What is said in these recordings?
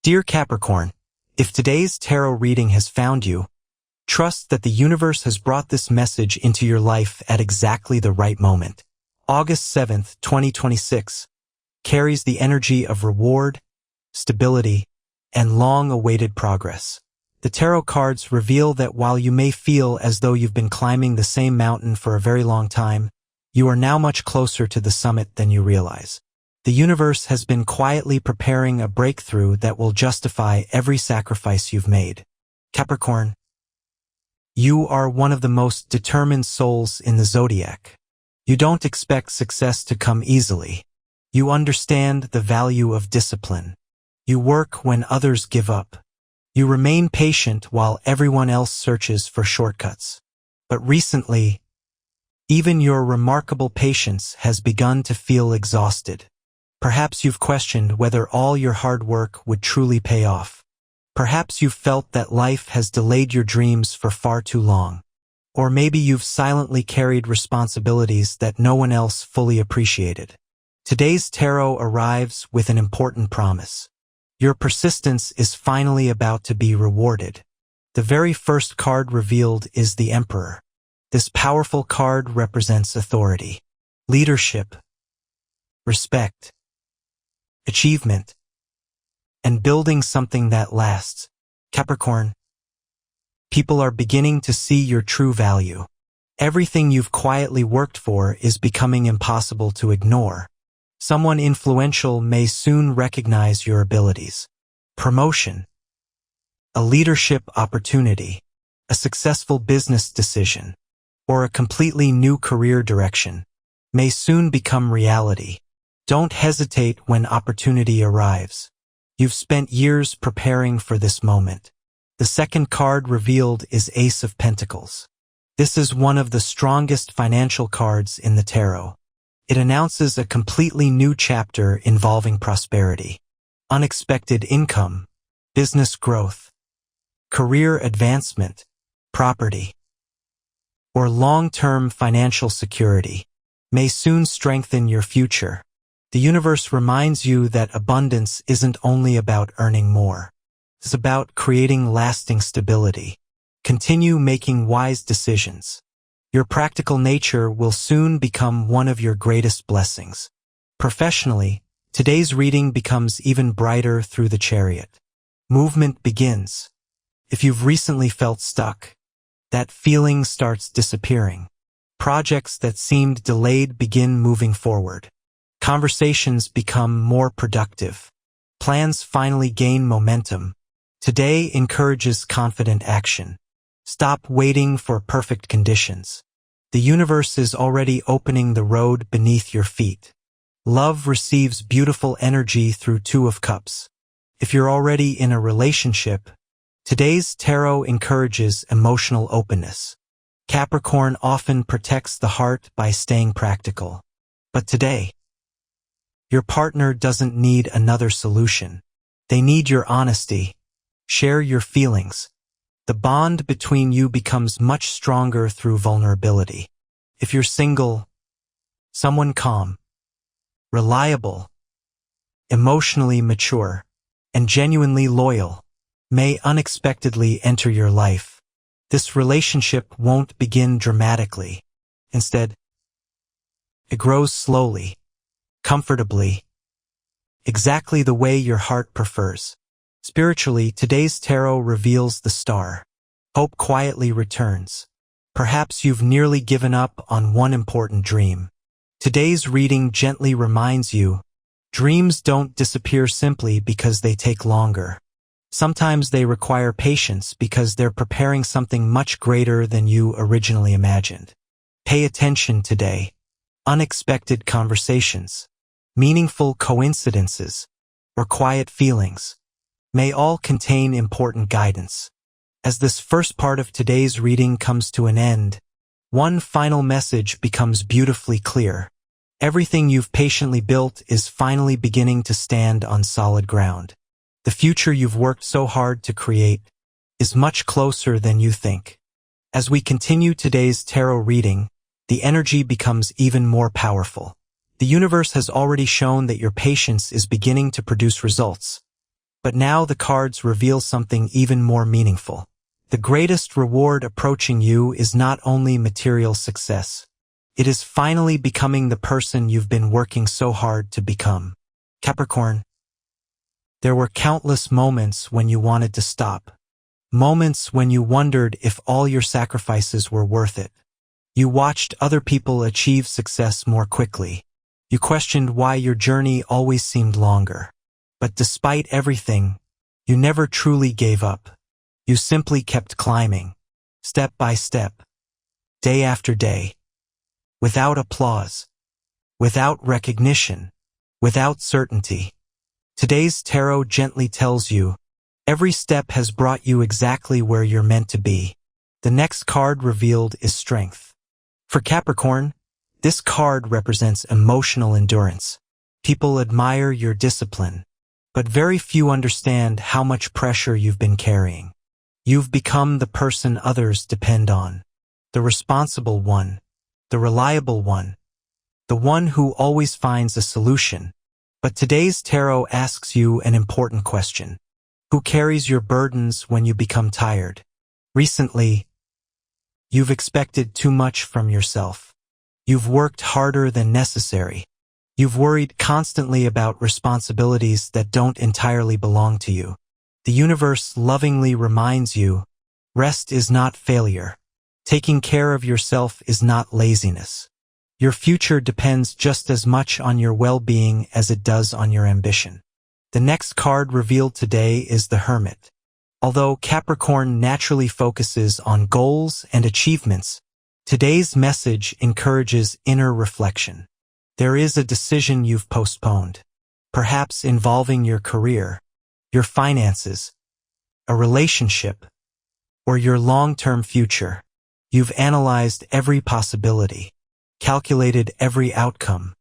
Dear Capricorn, if today's tarot reading has found you, trust that the universe has brought this message into your life at exactly the right moment. August 7th, 2026, carries the energy of reward, stability, and long-awaited progress. The tarot cards reveal that while you may feel as though you've been climbing the same mountain for a very long time, you are now much closer to the summit than you realize. The universe has been quietly preparing a breakthrough that will justify every sacrifice you've made. Capricorn, you are one of the most determined souls in the zodiac. You don't expect success to come easily. You understand the value of discipline. You work when others give up. You remain patient while everyone else searches for shortcuts. But recently, even your remarkable patience has begun to feel exhausted. Perhaps you've questioned whether all your hard work would truly pay off. Perhaps you've felt that life has delayed your dreams for far too long. Or maybe you've silently carried responsibilities that no one else fully appreciated. Today's tarot arrives with an important promise. Your persistence is finally about to be rewarded. The very first card revealed is the Emperor. This powerful card represents authority, leadership, respect, achievement, and building something that lasts. Capricorn, people are beginning to see your true value. Everything you've quietly worked for is becoming impossible to ignore. Someone influential may soon recognize your abilities. Promotion, a leadership opportunity, a successful business decision, or a completely new career direction may soon become reality. Don't hesitate when opportunity arrives. You've spent years preparing for this moment. The second card revealed is Ace of Pentacles. This is one of the strongest financial cards in the tarot. It announces a completely new chapter involving prosperity, unexpected income, business growth, career advancement, property, or long-term financial security may soon strengthen your future. The universe reminds you that abundance isn't only about earning more. It's about creating lasting stability. Continue making wise decisions. Your practical nature will soon become one of your greatest blessings. Professionally, today's reading becomes even brighter through the Chariot. Movement begins. If you've recently felt stuck, that feeling starts disappearing. Projects that seemed delayed begin moving forward. Conversations become more productive. Plans finally gain momentum. Today encourages confident action. Stop waiting for perfect conditions. The universe is already opening the road beneath your feet. Love receives beautiful energy through Two of Cups. If you're already in a relationship, today's tarot encourages emotional openness. Capricorn often protects the heart by staying practical. But today, your partner doesn't need another solution. They need your honesty. Share your feelings. The bond between you becomes much stronger through vulnerability. If you're single, someone calm, reliable, emotionally mature, and genuinely loyal may unexpectedly enter your life. This relationship won't begin dramatically. Instead, it grows slowly, comfortably, exactly the way your heart prefers. Spiritually, today's tarot reveals the star. Hope quietly returns. Perhaps you've nearly given up on one important dream. Today's reading gently reminds you, dreams don't disappear simply because they take longer. Sometimes they require patience because they're preparing something much greater than you originally imagined. Pay attention today. Unexpected conversations, meaningful coincidences, or quiet feelings may all contain important guidance. As this first part of today's reading comes to an end, one final message becomes beautifully clear. Everything you've patiently built is finally beginning to stand on solid ground. The future you've worked so hard to create is much closer than you think. As we continue today's tarot reading, the energy becomes even more powerful. The universe has already shown that your patience is beginning to produce results. But now the cards reveal something even more meaningful. The greatest reward approaching you is not only material success. It is finally becoming the person you've been working so hard to become. Capricorn, there were countless moments when you wanted to stop. Moments when you wondered if all your sacrifices were worth it. You watched other people achieve success more quickly. You questioned why your journey always seemed longer. But despite everything, you never truly gave up. You simply kept climbing, step by step, day after day, without applause, without recognition, without certainty. Today's tarot gently tells you, every step has brought you exactly where you're meant to be. The next card revealed is strength. For Capricorn, this card represents emotional endurance. People admire your discipline, but very few understand how much pressure you've been carrying. You've become the person others depend on, the responsible one, the reliable one, the one who always finds a solution. But today's tarot asks you an important question. Who carries your burdens when you become tired? Recently, you've expected too much from yourself. You've worked harder than necessary. You've worried constantly about responsibilities that don't entirely belong to you. The universe lovingly reminds you, rest is not failure. Taking care of yourself is not laziness. Your future depends just as much on your well-being as it does on your ambition. The next card revealed today is the Hermit. Although Capricorn naturally focuses on goals and achievements, today's message encourages inner reflection. There is a decision you've postponed, perhaps involving your career, your finances, a relationship, or your long-term future. You've analyzed every possibility, calculated every outcome.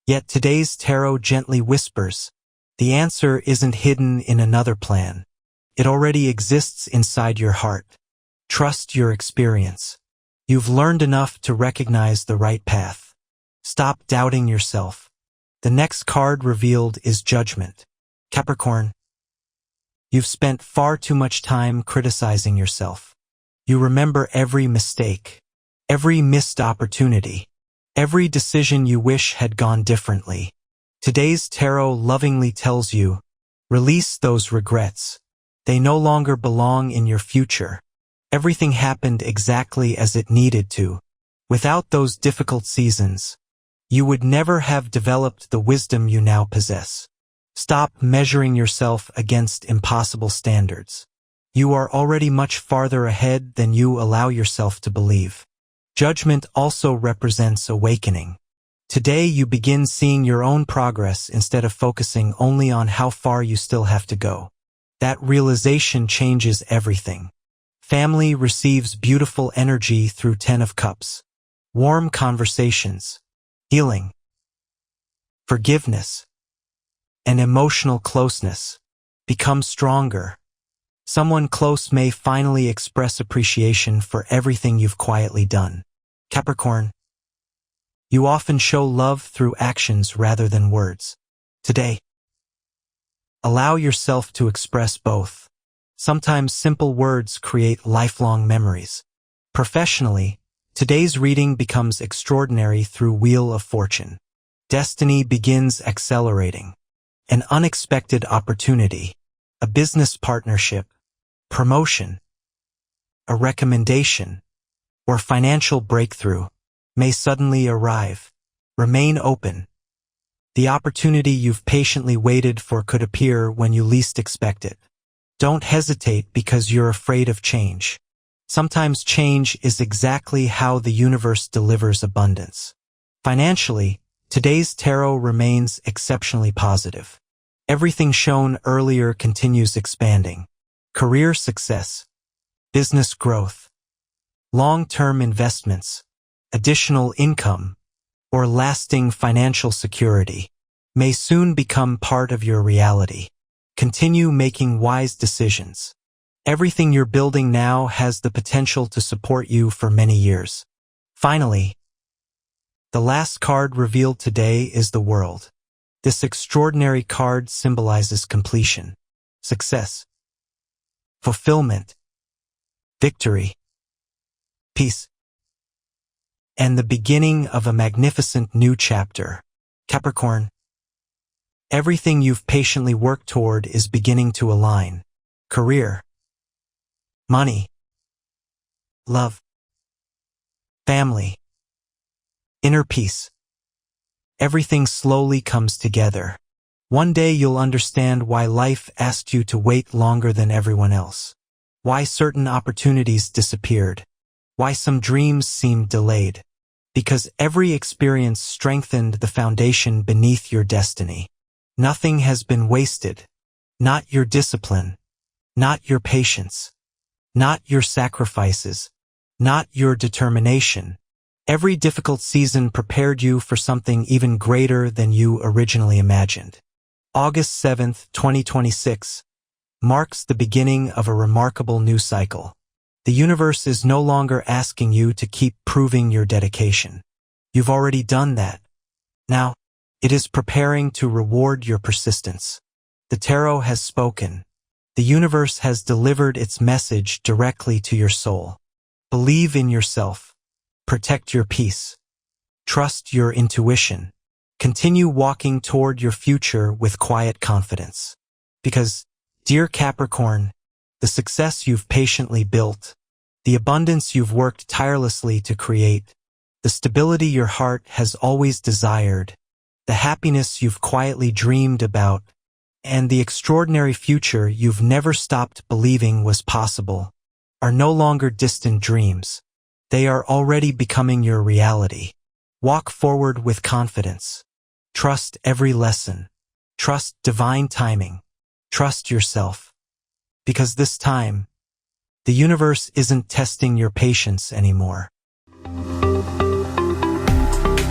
Yet today's tarot gently whispers, the answer isn't hidden in another plan. It already exists inside your heart. Trust your experience. You've learned enough to recognize the right path. Stop doubting yourself. The next card revealed is Judgment. Capricorn, you've spent far too much time criticizing yourself. You remember every mistake, every missed opportunity, every decision you wish had gone differently. Today's tarot lovingly tells you, release those regrets. They no longer belong in your future. Everything happened exactly as it needed to. Without those difficult seasons, you would never have developed the wisdom you now possess. Stop measuring yourself against impossible standards. You are already much farther ahead than you allow yourself to believe. Judgment also represents awakening. Today you begin seeing your own progress instead of focusing only on how far you still have to go. That realization changes everything. Family receives beautiful energy through 10 of Cups. Warm conversations, healing, forgiveness, and emotional closeness become stronger. Someone close may finally express appreciation for everything you've quietly done. Capricorn, you often show love through actions rather than words. Today, allow yourself to express both. Sometimes simple words create lifelong memories. Professionally, today's reading becomes extraordinary through Wheel of Fortune. Destiny begins accelerating. An unexpected opportunity, a business partnership, promotion, a recommendation, or financial breakthrough may suddenly arrive. Remain open. The opportunity you've patiently waited for could appear when you least expect it. Don't hesitate because you're afraid of change. Sometimes change is exactly how the universe delivers abundance. Financially, today's tarot remains exceptionally positive. Everything shown earlier continues expanding. Career success, business growth, long-term investments, additional income, or lasting financial security may soon become part of your reality. Continue making wise decisions. Everything you're building now has the potential to support you for many years. Finally, the last card revealed today is the World. This extraordinary card symbolizes completion. success, fulfillment, victory, peace, and the beginning of a magnificent new chapter. Capricorn, everything you've patiently worked toward is beginning to align. Career, money, love, family, inner peace. Everything slowly comes together. One day you'll understand why life asked you to wait longer than everyone else. Why certain opportunities disappeared. Why some dreams seemed delayed. Because every experience strengthened the foundation beneath your destiny. Nothing has been wasted. Not your discipline. Not your patience. Not your sacrifices. Not your determination. Every difficult season prepared you for something even greater than you originally imagined. August 7th, 2026, marks the beginning of a remarkable new cycle. The universe is no longer asking you to keep proving your dedication. You've already done that. Now, it is preparing to reward your persistence. The tarot has spoken. The universe has delivered its message directly to your soul. Believe in yourself. Protect your peace. Trust your intuition. Continue walking toward your future with quiet confidence. Because, dear Capricorn, the success you've patiently built, the abundance you've worked tirelessly to create, the stability your heart has always desired, the happiness you've quietly dreamed about, and the extraordinary future you've never stopped believing was possible, are no longer distant dreams. They are already becoming your reality. Walk forward with confidence. Trust every lesson. Trust divine timing. Trust yourself. Because this time, the universe isn't testing your patience anymore.